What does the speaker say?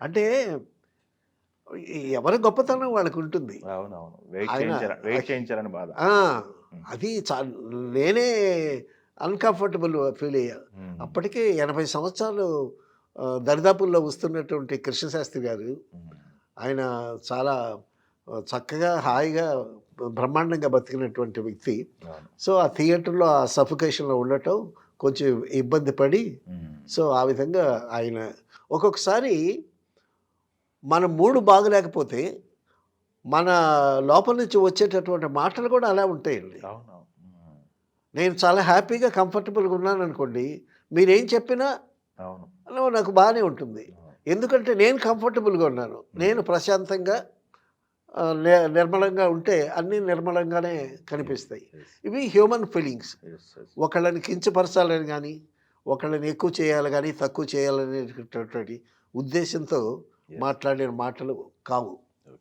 అంటే ఎవరి గొప్పతనం వాళ్ళకుంటుంది. అవునవును. ఆయన వెయిట్ చేయించారని బాధ. ఆ! హ్మ్. అది నేనే అన్‌కంఫర్టబుల్ ఫీల్ అయ్యా. హ్మ్. అప్పటికే 80 సంవత్సరాలు దరిదాపుల్లో వస్తున్నటువంటి కృష్ణశాస్త్రి గారు. హ్మ్. ఆయన చాలా చక్కగా, హాయిగా, బ్రహ్మాండంగా బతికినటువంటి వ్యక్తి. అవును. సో, ఆ థియేటర్‌లో ఆ సఫోకేషన్‌లో ఉండటం కొంచెం ఇబ్బంది పడి, హ్మ్. సో, ఆ విధంగా ఆయన ఒక్కొక్కసారి మన మూడ్ బాగలేకపోతే, మన లోపల నుంచి వచ్చేటటువంటి మాటలు కూడా అలా ఉంటాయండి. అవునవును. హ్మ్. నేను చాలా హ్యాపీగా, కంఫర్టబుల్‌గా ఉన్నాననుకోండి, మీరేం చెప్పినా అవును. నాకు బానే ఉంటుంది. అవును. ఎందుకంటే నేను కంఫర్టబుల్‌గా ఉన్నాను. హ్మ్. నేను ప్రశాంతంగా నిర్మలంగా ఉంటే అన్నీ నిర్మలంగానే యెస్. కనిపిస్తాయి. యెస్. ఇవి హ్యూమన్ ఫీలింగ్స్. యెస్. యెస్. ఒకళ్ళని కించపరచాలని గానీ, ఒకళ్ళని ఎక్కువ చేయాలి గానీ, తక్కువ చేయాలనేటటువంటి ఉద్దేశ్యంతో యెస్. మాట్లాడిన మాటలు కావు.